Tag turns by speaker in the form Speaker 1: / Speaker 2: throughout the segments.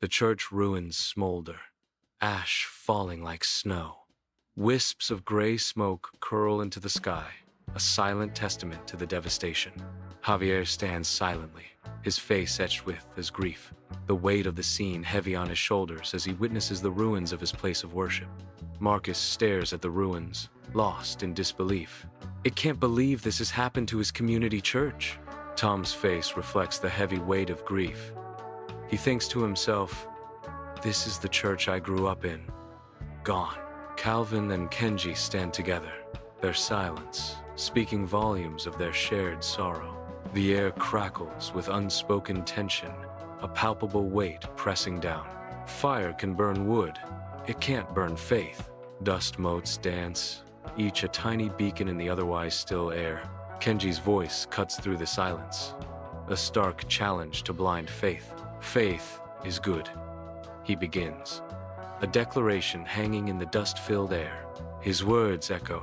Speaker 1: The church ruins smolder, ash falling like snow. Wisps of gray smoke curl into the sky, a silent testament to the devastation. Javare stands silently, his face etched with his grief, the weight of the scene heavy on his shoulders as he witnesses the ruins of his place of worship. Marcus stares at the ruins, lost in disbelief. It can't believe this has happened to his community church. Tom's face reflects the heavy weight of grief. He thinks to himself, "This is the church I grew up in. Gone." Calvin and Kenji stand together, their silence speaking volumes of their shared sorrow. The air crackles with unspoken tension, a palpable weight pressing down. Fire can burn wood, it can't burn faith. Dust motes dance, each a tiny beacon in the otherwise still air. Kenji's voice cuts through the silence, a stark challenge to blind faith. "Faith is good," he begins, a declaration hanging in the dust-filled air. His words echo,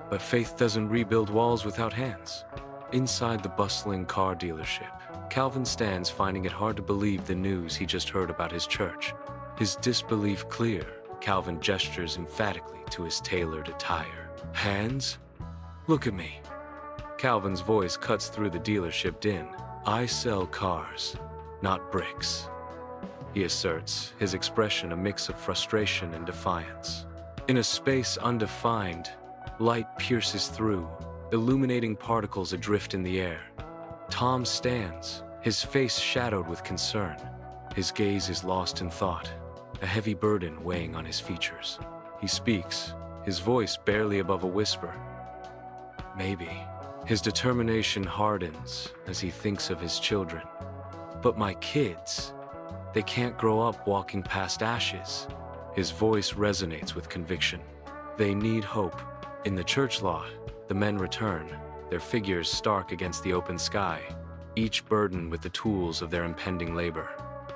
Speaker 1: "But faith doesn't rebuild walls without hands." Inside the bustling car dealership, Calvin stands, finding it hard to believe the news he just heard about his church. His disbelief clear, Calvin gestures emphatically to his tailored attire. "Hands? Look at me." Calvin's voice cuts through the dealership din. "I sell cars, not bricks," he asserts, his expression a mix of frustration and defiance. In a space undefined, light pierces through, illuminating particles adrift in the air. Tom stands, his face shadowed with concern. His gaze is lost in thought, a heavy burden weighing on his features. He speaks, his voice barely above a whisper. "Maybe." His determination hardens as he thinks of his children. "But my kids, they can't grow up walking past ashes." His voice resonates with conviction. They need hope. In the church lot, the men return, their figures stark against the open sky, each burdened with the tools of their impending labor.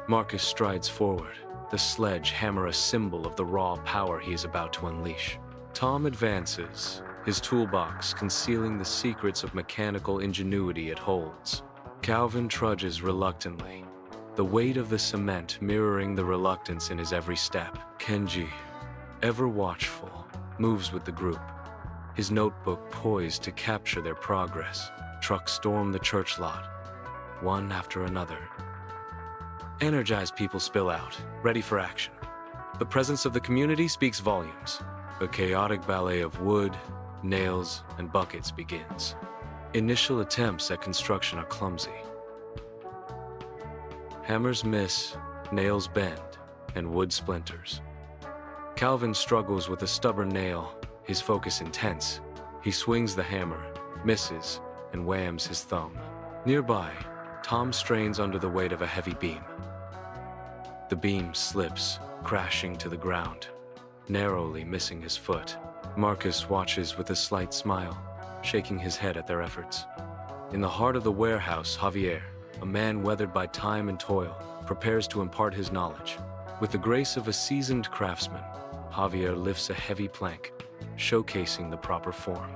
Speaker 1: Marcus strides forward, the sledgehammer a symbol of the raw power he is about to unleash. Tom advances, his toolbox concealing the secrets of mechanical ingenuity it holds. Calvin trudges reluctantly, the weight of the cement mirroring the reluctance in his every step. Kenji, ever watchful, moves with the group, his notebook poised to capture their progress. Trucks storm the church lot, one after another. Energized people spill out, ready for action. The presence of the community speaks volumes. A chaotic ballet of wood, nails, and buckets begins. Initial attempts at construction are clumsy. Hammers miss, nails bend, and wood splinters. Calvin struggles with a stubborn nail, his focus intense. He swings the hammer, misses, and whams his thumb. Nearby, Tom strains under the weight of a heavy beam. The beam slips, crashing to the ground, narrowly missing his foot. Marcus watches with a slight smile, shaking his head at their efforts. In the heart of the warehouse, Javare, a man weathered by time and toil, prepares to impart his knowledge. With the grace of a seasoned craftsman, Javare lifts a heavy plank, showcasing the proper form.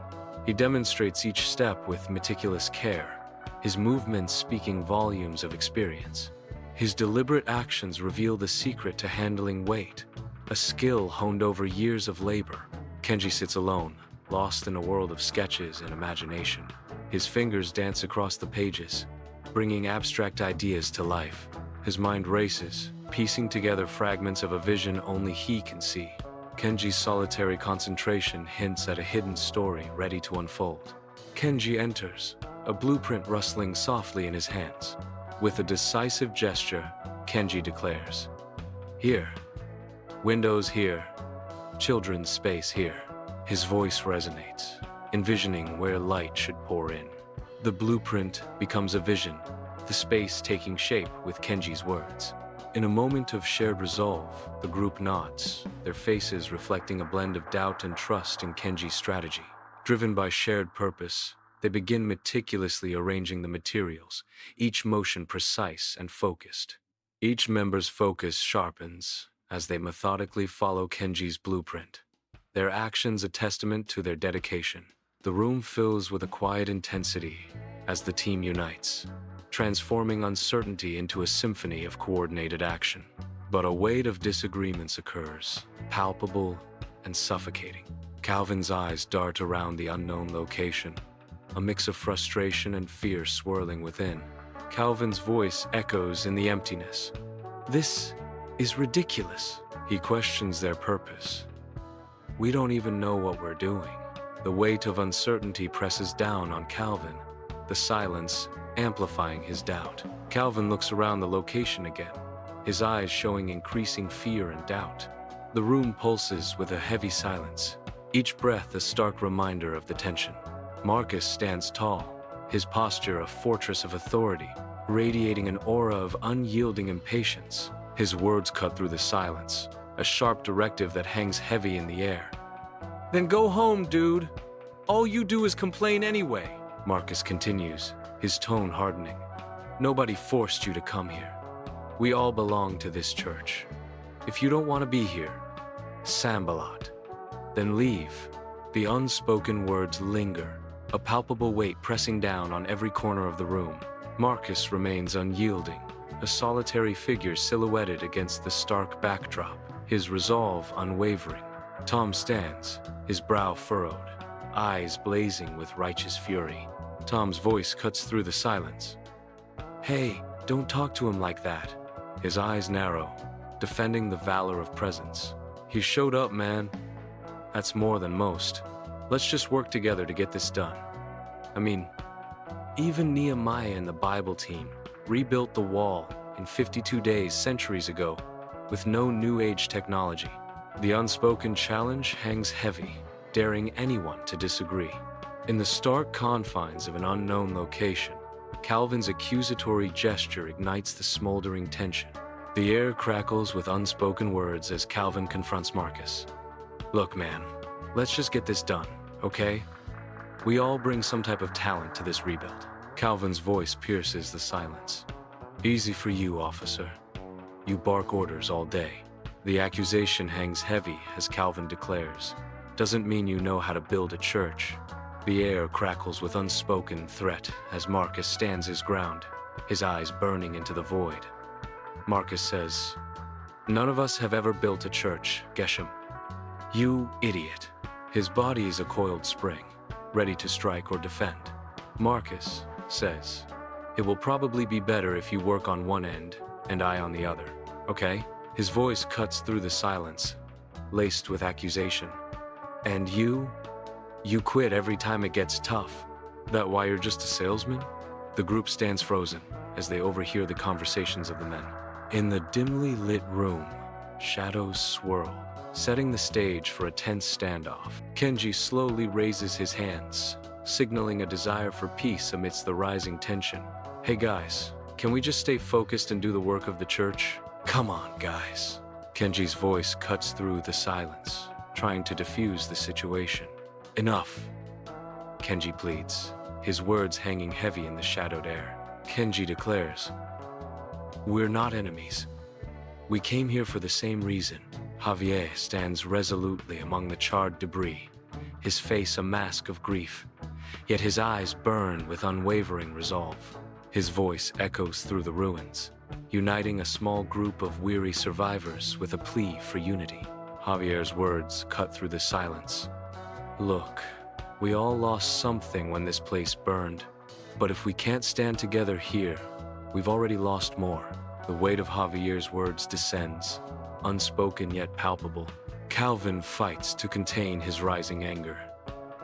Speaker 1: He demonstrates each step with meticulous care, his movements speaking volumes of experience. His deliberate actions reveal the secret to handling weight, a skill honed over years of labor. Kenji sits alone, lost in a world of sketches and imagination. His fingers dance across the pages, bringing abstract ideas to life. His mind races, piecing together fragments of a vision only he can see. Kenji's solitary concentration hints at a hidden story ready to unfold. Kenji enters, a blueprint rustling softly in his hands. With a decisive gesture, Kenji declares, "Here. Windows here. Children's space here." His voice resonates, envisioning where light should pour in. The blueprint becomes a vision, the space taking shape with Kenji's words. In a moment of shared resolve, the group nods, their faces reflecting a blend of doubt and trust in Kenji's strategy. Driven by shared purpose, they begin meticulously arranging the materials, each motion precise and focused. Each member's focus sharpens as they methodically follow Kenji's blueprint, their actions a testament to their dedication. The room fills with a quiet intensity as the team unites, transforming uncertainty into a symphony of coordinated action. But a wave of disagreements occurs, palpable and suffocating. Calvin's eyes dart around the unknown location, a mix of frustration and fear swirling within. Calvin's voice echoes in the emptiness. "This is ridiculous." He questions their purpose. "We don't even know what we're doing." The weight of uncertainty presses down on Calvin, the silence amplifying his doubt. Calvin looks around the location again, his eyes showing increasing fear and doubt. The room pulses with a heavy silence, each breath a stark reminder of the tension. Marcus stands tall, his posture a fortress of authority, radiating an aura of unyielding impatience. His words cut through the silence, a sharp directive that hangs heavy in the air. "Then go home, dude. All you do is complain anyway," Marcus continues, his tone hardening. "Nobody forced you to come here. We all belong to this church. If you don't want to be here, Sambalat, then leave." The unspoken words linger, a palpable weight pressing down on every corner of the room. Marcus remains unyielding, a solitary figure silhouetted against the stark backdrop, his resolve unwavering. Tom stands, his brow furrowed, eyes blazing with righteous fury. Tom's voice cuts through the silence. "Hey, don't talk to him like that." His eyes narrow, defending the valor of presence. "He showed up, man. That's more than most. Let's just work together to get this done. I mean, even Nehemiah and the Bible team rebuilt the wall in 52 days centuries ago with no New Age technology." The unspoken challenge hangs heavy, daring anyone to disagree. In the stark confines of an unknown location, Calvin's accusatory gesture ignites the smoldering tension. The air crackles with unspoken words as Calvin confronts Marcus. "Look, man, let's just get this done, okay? We all bring some type of talent to this rebuild." Calvin's voice pierces the silence. "Easy for you, officer. You bark orders all day." The accusation hangs heavy as Calvin declares, "Doesn't mean you know how to build a church." The air crackles with unspoken threat as Marcus stands his ground, his eyes burning into the void. Marcus says, "None of us have ever built a church, Geshem." "You idiot." His body is a coiled spring, ready to strike or defend. Marcus says, "It will probably be better if you work on one end and I on the other, okay?" His voice cuts through the silence, laced with accusation. "And you quit every time it gets tough. That why you're just a salesman?" The group stands frozen as they overhear the conversations of the men. In the dimly lit room, shadows swirl, setting the stage for a tense standoff. Kenji slowly raises his hands, signaling a desire for peace amidst the rising tension. "Hey guys, can we just stay focused and do the work of the church? Come on, guys." Kenji's voice cuts through the silence, trying to diffuse the situation. "Enough," Kenji pleads, his words hanging heavy in the shadowed air. Kenji declares, "We're not enemies. We came here for the same reason." Javare stands resolutely among the charred debris, his face a mask of grief, yet his eyes burn with unwavering resolve. His voice echoes through the ruins, uniting a small group of weary survivors with a plea for unity. Javier's words cut through the silence. "Look, we all lost something when this place burned, but if we can't stand together here, we've already lost more." The weight of Javier's words descends, unspoken yet palpable. Calvin fights to contain his rising anger,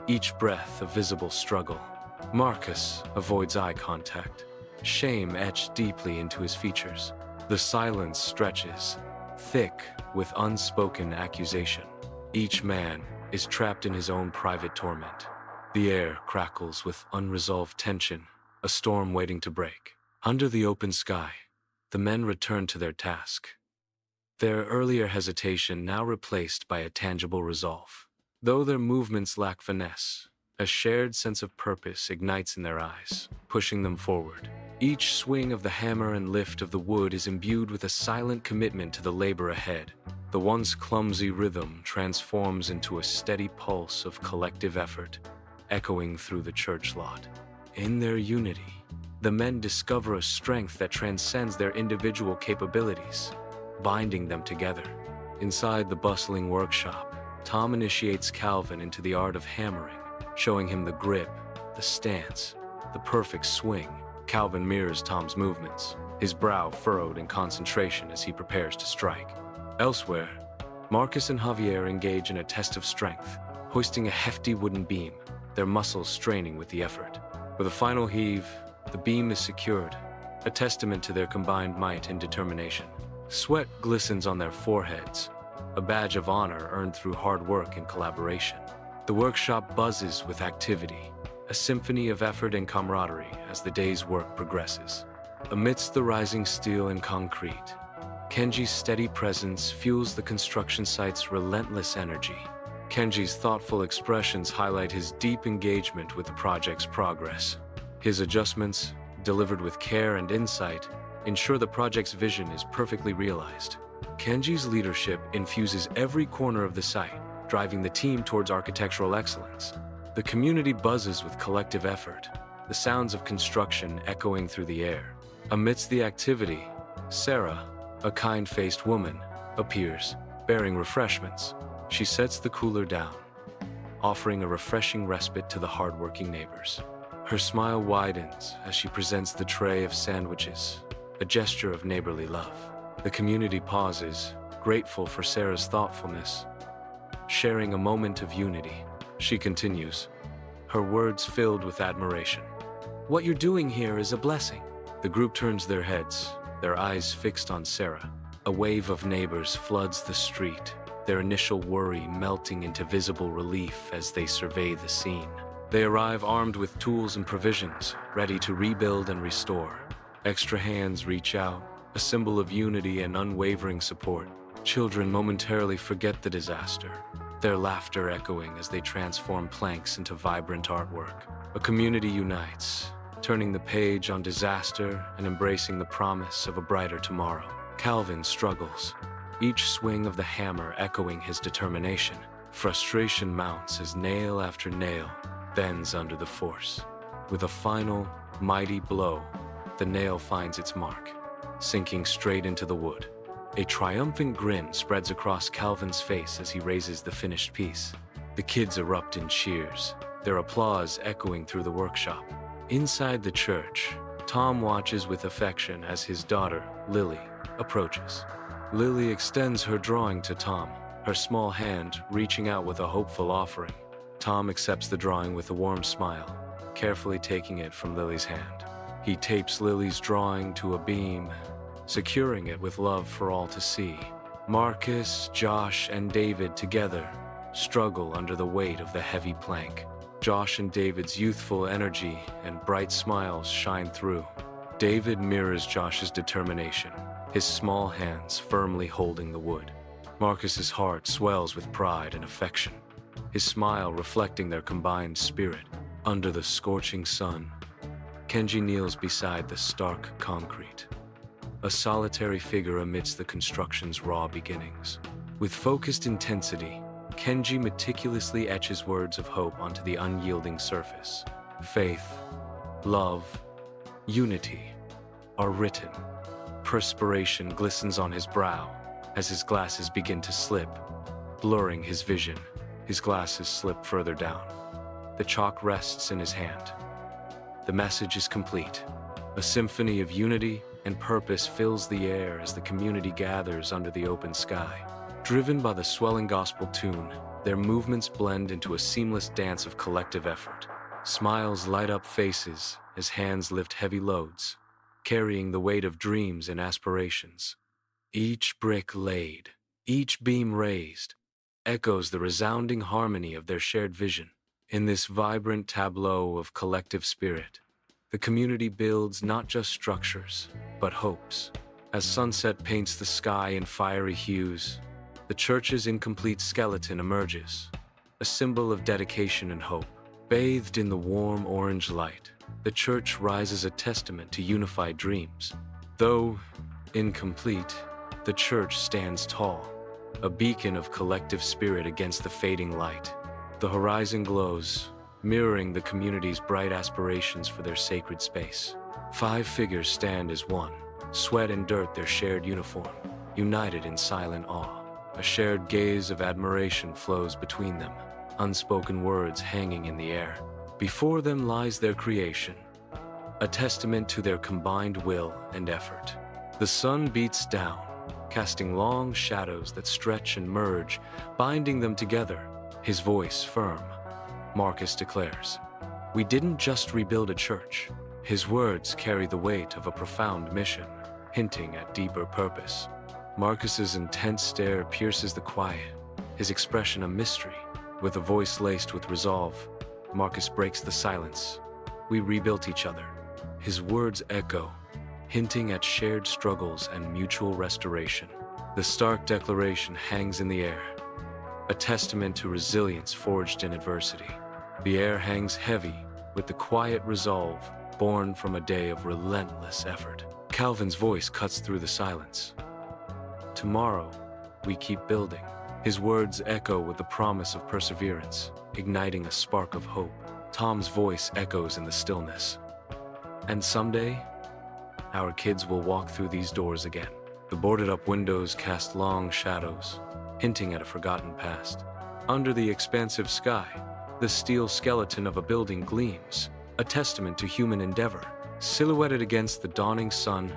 Speaker 1: each breath a visible struggle. Marcus avoids eye contact, shame etched deeply into his features. The silence stretches, thick with unspoken accusation. Each man is trapped in his own private torment. The air crackles with unresolved tension, a storm waiting to break. Under the open sky, the men return to their task, their earlier hesitation now replaced by a tangible resolve. Though their movements lack finesse, a shared sense of purpose ignites in their eyes, pushing them forward. Each swing of the hammer and lift of the wood is imbued with a silent commitment to the labor ahead. The once clumsy rhythm transforms into a steady pulse of collective effort, echoing through the church lot. In their unity, the men discover a strength that transcends their individual capabilities, binding them together. Inside the bustling workshop, Tom initiates Calvin into the art of hammering, showing him the grip, the stance, the perfect swing. Calvin mirrors Tom's movements, his brow furrowed in concentration as he prepares to strike. Elsewhere, Marcus and Javier engage in a test of strength, hoisting a hefty wooden beam, their muscles straining with the effort. With a final heave, the beam is secured, a testament to their combined might and determination. Sweat glistens on their foreheads, a badge of honor earned through hard work and collaboration. The workshop buzzes with activity, a symphony of effort and camaraderie as the day's work progresses. Amidst the rising steel and concrete, Kenji's steady presence fuels the construction site's relentless energy. Kenji's thoughtful expressions highlight his deep engagement with the project's progress. His adjustments, delivered with care and insight, ensure the project's vision is perfectly realized. Kenji's leadership infuses every corner of the site, driving the team towards architectural excellence. The community buzzes with collective effort, the sounds of construction echoing through the air. Amidst the activity, Sarah, a kind-faced woman, appears, bearing refreshments. She sets the cooler down, offering a refreshing respite to the hardworking neighbors. Her smile widens as she presents the tray of sandwiches, a gesture of neighborly love. The community pauses, grateful for Sarah's thoughtfulness, sharing a moment of unity. She continues, her words filled with admiration. "What you're doing here is a blessing." The group turns their heads, their eyes fixed on Sarah. A wave of neighbors floods the street, their initial worry melting into visible relief as they survey the scene. They arrive armed with tools and provisions, ready to rebuild and restore. Extra hands reach out, a symbol of unity and unwavering support. Children momentarily forget the disaster, their laughter echoing as they transform planks into vibrant artwork. A community unites, turning the page on disaster and embracing the promise of a brighter tomorrow. Calvin struggles, each swing of the hammer echoing his determination. Frustration mounts as nail after nail bends under the force. With a final, mighty blow, the nail finds its mark, sinking straight into the wood. A triumphant grin spreads across Calvin's face as he raises the finished piece. The kids erupt in cheers, their applause echoing through the workshop. Inside the church, Tom watches with affection as his daughter, Lily, approaches. Lily extends her drawing to Tom, her small hand reaching out with a hopeful offering. Tom accepts the drawing with a warm smile, carefully taking it from Lily's hand. He tapes Lily's drawing to a beam, securing it with love for all to see. Marcus, Josh, and David together struggle under the weight of the heavy plank. Josh and David's youthful energy and bright smiles shine through. David mirrors Josh's determination, his small hands firmly holding the wood. Marcus's heart swells with pride and affection, his smile reflecting their combined spirit. Under the scorching sun, Kenji kneels beside the stark concrete, a solitary figure amidst the construction's raw beginnings. With focused intensity, Kenji meticulously etches words of hope onto the unyielding surface. Faith, love, unity are written. Perspiration glistens on his brow as his glasses begin to slip, blurring his vision. His glasses slip further down. The chalk rests in his hand. The message is complete. A symphony of unity and purpose fills the air as the community gathers under the open sky. Driven by the swelling gospel tune, their movements blend into a seamless dance of collective effort. Smiles light up faces as hands lift heavy loads, carrying the weight of dreams and aspirations. Each brick laid, each beam raised, echoes the resounding harmony of their shared vision. In this vibrant tableau of collective spirit, the community builds not just structures, but hopes. As sunset paints the sky in fiery hues, the church's incomplete skeleton emerges, a symbol of dedication and hope. Bathed in the warm orange light, the church rises a testament to unified dreams. Though incomplete, the church stands tall, a beacon of collective spirit against the fading light. The horizon glows, mirroring the community's bright aspirations for their sacred space. 5 figures stand as one, sweat and dirt their shared uniform, united in silent awe. A shared gaze of admiration flows between them, unspoken words hanging in the air. Before them lies their creation, a testament to their combined will and effort. The sun beats down, casting long shadows that stretch and merge, binding them together. His voice firm, Marcus declares, "We didn't just rebuild a church." His words carry the weight of a profound mission, hinting at deeper purpose. Marcus's intense stare pierces the quiet, his expression a mystery. With a voice laced with resolve, Marcus breaks the silence. "We rebuilt each other." His words echo, hinting at shared struggles and mutual restoration. The stark declaration hangs in the air, a testament to resilience forged in adversity. The air hangs heavy with the quiet resolve born from a day of relentless effort. Calvin's voice cuts through the silence. "Tomorrow, we keep building." His words echo with the promise of perseverance, igniting a spark of hope. Tom's voice echoes in the stillness. "And someday, our kids will walk through these doors again." The boarded-up windows cast long shadows, hinting at a forgotten past. Under the expansive sky, the steel skeleton of a building gleams, a testament to human endeavor. Silhouetted against the dawning sun,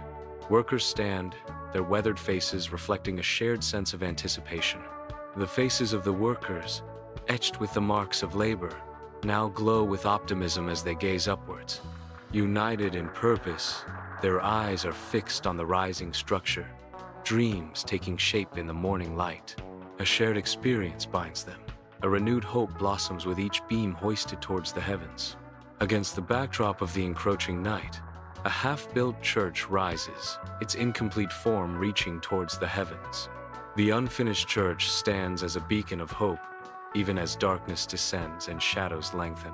Speaker 1: workers stand, their weathered faces reflecting a shared sense of anticipation. The faces of the workers, etched with the marks of labor, now glow with optimism as they gaze upwards. United in purpose, their eyes are fixed on the rising structure, dreams taking shape in the morning light. A shared experience binds them. A renewed hope blossoms with each beam hoisted towards the heavens. Against the backdrop of the encroaching night, a half-built church rises, its incomplete form reaching towards the heavens. The unfinished church stands as a beacon of hope, even as darkness descends and shadows lengthen.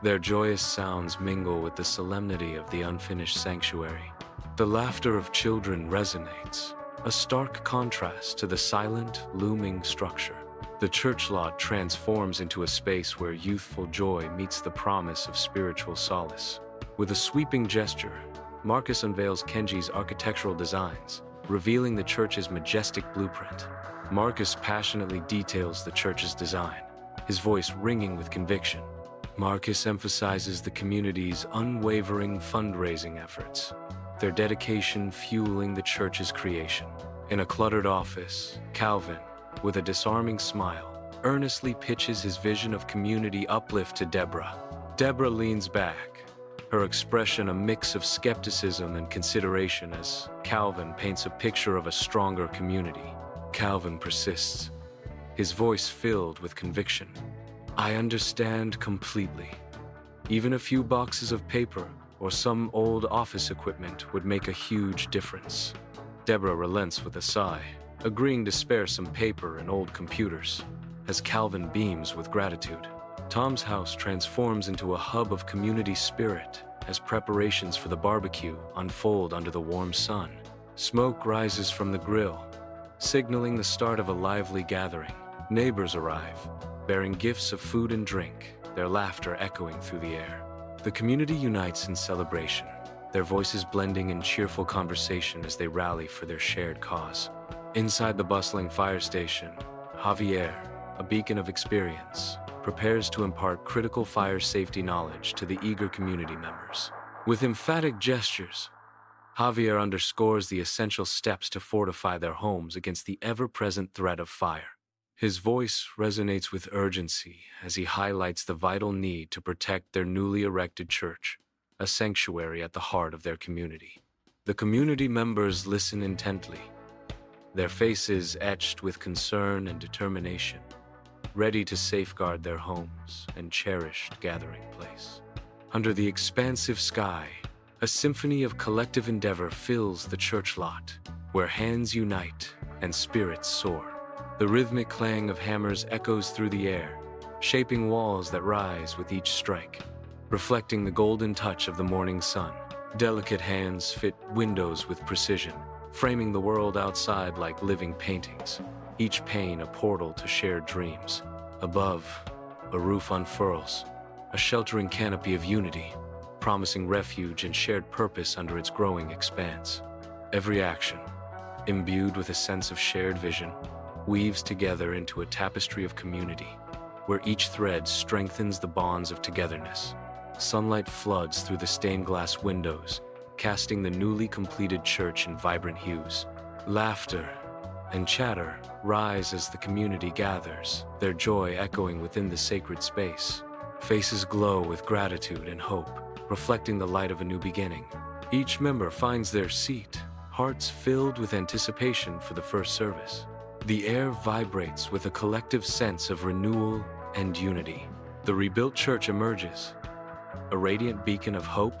Speaker 1: Their joyous sounds mingle with the solemnity of the unfinished sanctuary. The laughter of children resonates, a stark contrast to the silent, looming structure. The church lot transforms into a space where youthful joy meets the promise of spiritual solace. With a sweeping gesture, Marcus unveils Kenji's architectural designs, revealing the church's majestic blueprint. Marcus passionately details the church's design, his voice ringing with conviction. Marcus emphasizes the community's unwavering fundraising efforts, their dedication fueling the church's creation. In a cluttered office, Calvin, with a disarming smile, earnestly pitches his vision of community uplift to Deborah. Deborah leans back, her expression a mix of skepticism and consideration as Calvin paints a picture of a stronger community. Calvin persists, his voice filled with conviction. "I understand completely. Even a few boxes of paper or some old office equipment would make a huge difference." Deborah relents with a sigh, agreeing to spare some paper and old computers, as Calvin beams with gratitude. Tom's house transforms into a hub of community spirit as preparations for the barbecue unfold under the warm sun. Smoke rises from the grill, signaling the start of a lively gathering. Neighbors arrive, bearing gifts of food and drink, their laughter echoing through the air. The community unites in celebration, their voices blending in cheerful conversation as they rally for their shared cause. Inside the bustling fire station, Javare, a beacon of experience, prepares to impart critical fire safety knowledge to the eager community members. With emphatic gestures, Javier underscores the essential steps to fortify their homes against the ever-present threat of fire. His voice resonates with urgency as he highlights the vital need to protect their newly erected church, a sanctuary at the heart of their community. The community members listen intently, their faces etched with concern and determination, ready to safeguard their homes and cherished gathering place. Under the expansive sky, a symphony of collective endeavor fills the church lot, where hands unite and spirits soar. The rhythmic clang of hammers echoes through the air, shaping walls that rise with each strike, reflecting the golden touch of the morning sun. Delicate hands fit windows with precision, framing the world outside like living paintings, each pane a portal to shared dreams. Above, a roof unfurls, a sheltering canopy of unity, promising refuge and shared purpose under its growing expanse. Every action, imbued with a sense of shared vision, weaves together into a tapestry of community, where each thread strengthens the bonds of togetherness. Sunlight floods through the stained glass windows, casting the newly completed church in vibrant hues. Laughter and chatter rise as the community gathers, their joy echoing within the sacred space. Faces glow with gratitude and hope, reflecting the light of a new beginning. Each member finds their seat, hearts filled with anticipation for the first service. The air vibrates with a collective sense of renewal and unity. The rebuilt church emerges, a radiant beacon of hope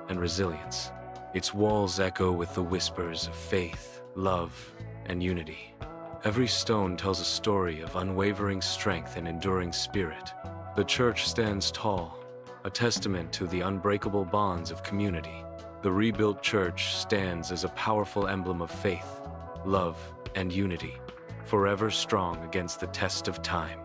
Speaker 1: and resilience. Its walls echo with the whispers of faith, love, and unity. Every stone tells a story of unwavering strength and enduring spirit. The church stands tall, a testament to the unbreakable bonds of community. The rebuilt church stands as a powerful emblem of faith, love, and unity, forever strong against the test of time.